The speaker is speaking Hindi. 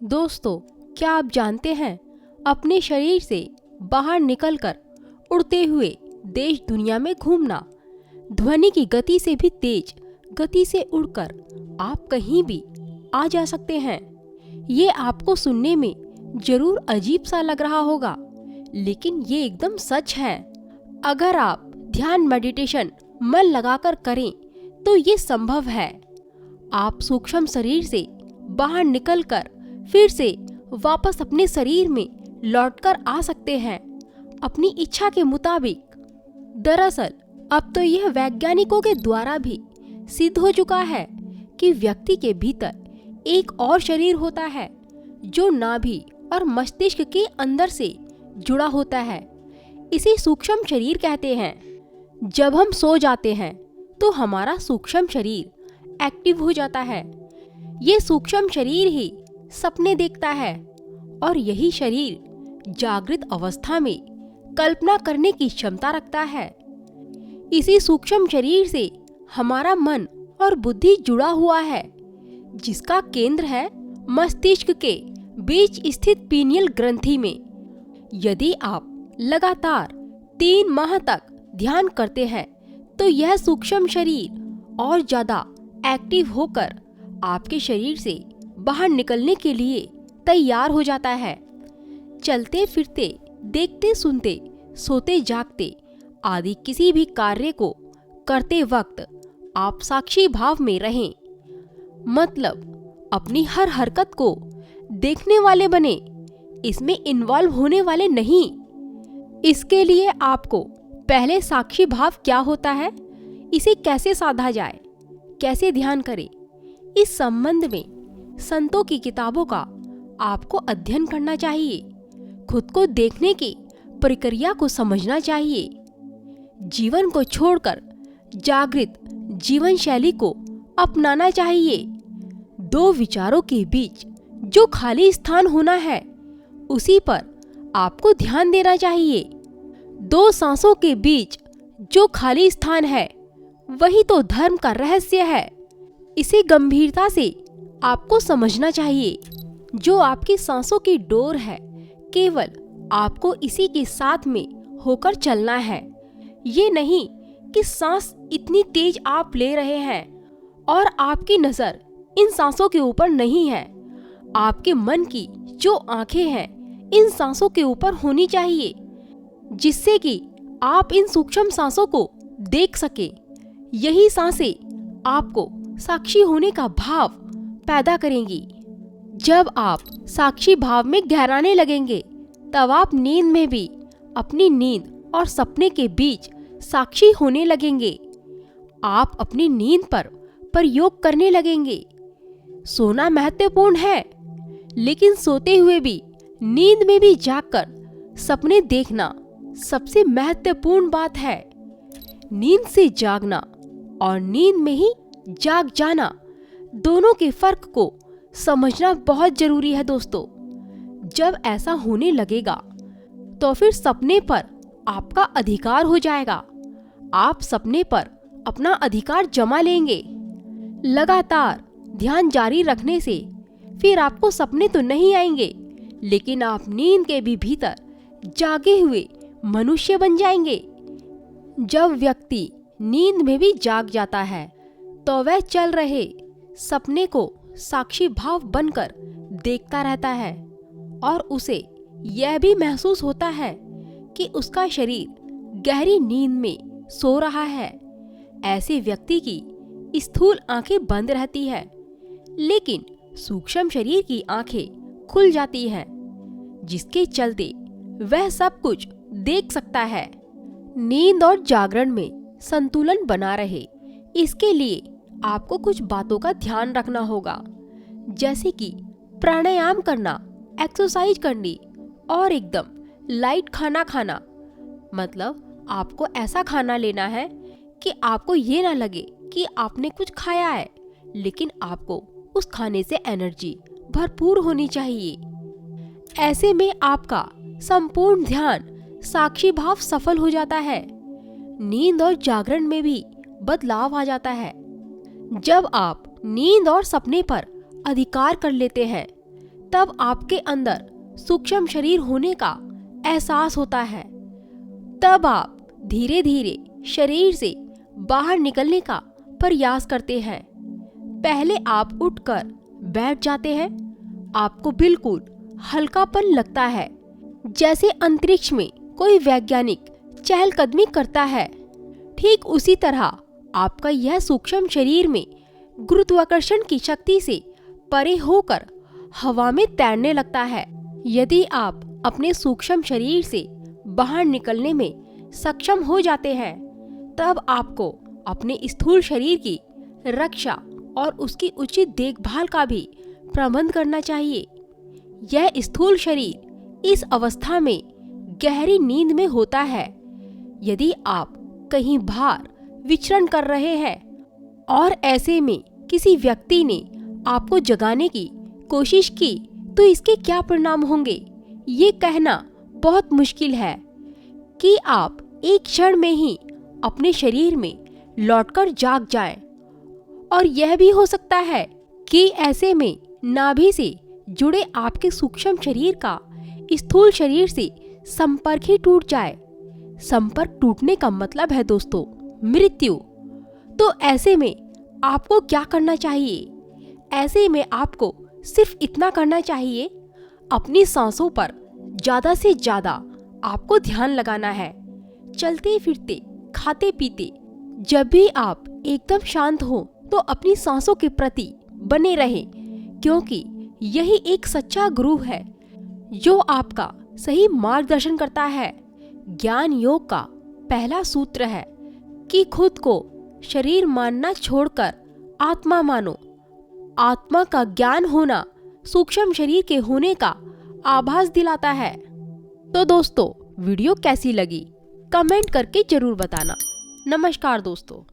दोस्तों, क्या आप जानते हैं अपने शरीर से बाहर निकलकर उड़ते हुए देश दुनिया में घूमना, ध्वनि की गति से भी तेज गति से उड़कर आप कहीं भी आ जा सकते हैं। ये आपको सुनने में जरूर अजीब सा लग रहा होगा, लेकिन ये एकदम सच है। अगर आप ध्यान मेडिटेशन मन लगाकर करें तो ये संभव है। आप सूक्ष्म शरीर से बाहर निकलकर फिर से वापस अपने शरीर में लौटकर आ सकते हैं अपनी इच्छा के मुताबिक। दरअसल अब तो यह वैज्ञानिकों के द्वारा भी सिद्ध हो चुका है कि व्यक्ति के भीतर एक और शरीर होता है जो नाभि और मस्तिष्क के अंदर से जुड़ा होता है। इसे सूक्ष्म शरीर कहते हैं। जब हम सो जाते हैं तो हमारा सूक्ष्म शरीर एक्टिव हो जाता है। ये सूक्ष्म शरीर ही सपने देखता है और यही शरीर जागृत अवस्था में कल्पना करने की क्षमता रखता है। इसी सूक्ष्म शरीर से हमारा मन और बुद्धि जुड़ा हुआ है, जिसका केंद्र है मस्तिष्क के बीच स्थित पीनियल ग्रंथि में। यदि आप लगातार 3 माह तक ध्यान करते हैं तो यह सूक्ष्म शरीर और ज्यादा एक्टिव होकर आपके शरीर से बाहर निकलने के लिए तैयार हो जाता है। चलते फिरते, देखते सुनते, सोते जागते आदि किसी भी कार्य को करते वक्त आप साक्षी भाव में रहें। मतलब अपनी हर हरकत को देखने वाले बने, इसमें इन्वॉल्व होने वाले नहीं। इसके लिए आपको पहले साक्षी भाव क्या होता है, इसे कैसे साधा जाए, कैसे ध्यान करें, इस संबंध में संतों की किताबों का आपको अध्ययन करना चाहिए। खुद को देखने की प्रक्रिया को समझना चाहिए। जीवन को छोड़कर जागृत जीवन शैली को अपनाना चाहिए। 2 विचारों के बीच जो खाली स्थान होना है, उसी पर आपको ध्यान देना चाहिए। 2 सांसों के बीच जो खाली स्थान है, वही तो धर्म का रहस्य है। इसे गंभीरता से आपको समझना चाहिए। जो आपकी सांसों की डोर है, केवल आपको इसी के साथ में होकर चलना है। ये नहीं कि सांस इतनी तेज आप ले रहे हैं और आपकी नजर इन सांसों के ऊपर नहीं है। आपके मन की जो आंखें हैं, इन सांसों के ऊपर होनी चाहिए, जिससे कि आप इन सूक्ष्म सांसों को देख सके। यही सांसें आपको साक्षी होने का भाव पैदा करेंगी। जब आप साक्षी भाव में गहराने लगेंगे, तब आप नींद में भी अपनी नींद और सपने के बीच साक्षी होने लगेंगे। आप अपनी नींद पर प्रयोग करने लगेंगे। सोना महत्वपूर्ण है, लेकिन सोते हुए भी, नींद में भी जागकर सपने देखना सबसे महत्वपूर्ण बात है। नींद से जागना और नींद में ही जाग जाना, दोनों के फर्क को समझना बहुत जरूरी है दोस्तों। जब ऐसा होने लगेगा तो फिर सपने पर आपका अधिकार हो जाएगा। आप सपने पर अपना अधिकार जमा लेंगे। लगातार ध्यान जारी रखने से फिर आपको सपने तो नहीं आएंगे, लेकिन आप नींद के भी भीतर जागे हुए मनुष्य बन जाएंगे। जब व्यक्ति नींद में भी जाग जाता है तो वह चल रहे सपने को साक्षी भाव बनकर देखता रहता है और उसे यह भी महसूस होता है कि उसका शरीर गहरी नींद में सो रहा है। ऐसे व्यक्ति की स्थूल आंखें बंद रहती है, लेकिन सूक्ष्म शरीर की आंखें खुल जाती हैं, जिसके चलते वह सब कुछ देख सकता है। नींद और जागरण में संतुलन बना रहे, इसके लिए आपको कुछ बातों का ध्यान रखना होगा, जैसे कि प्राणायाम करना, एक्सरसाइज करनी और एकदम लाइट खाना खाना। मतलब आपको ऐसा खाना लेना है कि आपको ये ना लगे कि आपने कुछ खाया है, लेकिन आपको उस खाने से एनर्जी भरपूर होनी चाहिए। ऐसे में आपका संपूर्ण ध्यान साक्षी भाव सफल हो जाता है। नींद और जागरण में भी बदलाव आ जाता है। जब आप नींद और सपने पर अधिकार कर लेते हैं, तब आपके अंदर सूक्ष्म शरीर होने का एहसास होता है। तब आप धीरे धीरे शरीर से बाहर निकलने का प्रयास करते हैं। पहले आप उठकर बैठ जाते हैं। आपको बिल्कुल हल्कापन लगता है, जैसे अंतरिक्ष में कोई वैज्ञानिक चहलकदमी करता है। ठीक उसी तरह आपका यह सूक्ष्म शरीर में गुरुत्वाकर्षण की शक्ति से परे होकर हवा में तैरने लगता है। यदि आप अपने सूक्ष्म शरीर से बाहर निकलने में सक्षम हो जाते हैं, तब आपको अपने स्थूल शरीर की रक्षा और उसकी उचित देखभाल का भी प्रबंध करना चाहिए। यह स्थूल शरीर इस अवस्था में गहरी नींद में होता है। यदि आप कहीं बाहर विचरण कर रहे हैं और ऐसे में किसी व्यक्ति ने आपको जगाने की कोशिश की, तो इसके क्या परिणाम होंगे, ये कहना बहुत मुश्किल है कि आप एक क्षण में ही अपने शरीर में लौटकर जाग जाएं। और यह भी हो सकता है कि ऐसे में नाभि से जुड़े आपके सूक्ष्म शरीर का स्थूल शरीर से संपर्क ही टूट जाए। संपर्क टूटने का मतलब है दोस्तों मृत्यु। तो ऐसे में आपको क्या करना चाहिए? ऐसे में आपको सिर्फ इतना करना चाहिए, अपनी सांसों पर ज्यादा से ज्यादा आपको ध्यान लगाना है। चलते फिरते, खाते पीते, जब भी आप एकदम शांत हो तो अपनी सांसों के प्रति बने रहें, क्योंकि यही एक सच्चा गुरु है जो आपका सही मार्गदर्शन करता है। ज्ञान योग का पहला सूत्र है कि खुद को शरीर मानना छोड़कर आत्मा मानो। आत्मा का ज्ञान होना सूक्ष्म शरीर के होने का आभास दिलाता है। तो दोस्तों, वीडियो कैसी लगी कमेंट करके जरूर बताना। नमस्कार दोस्तों।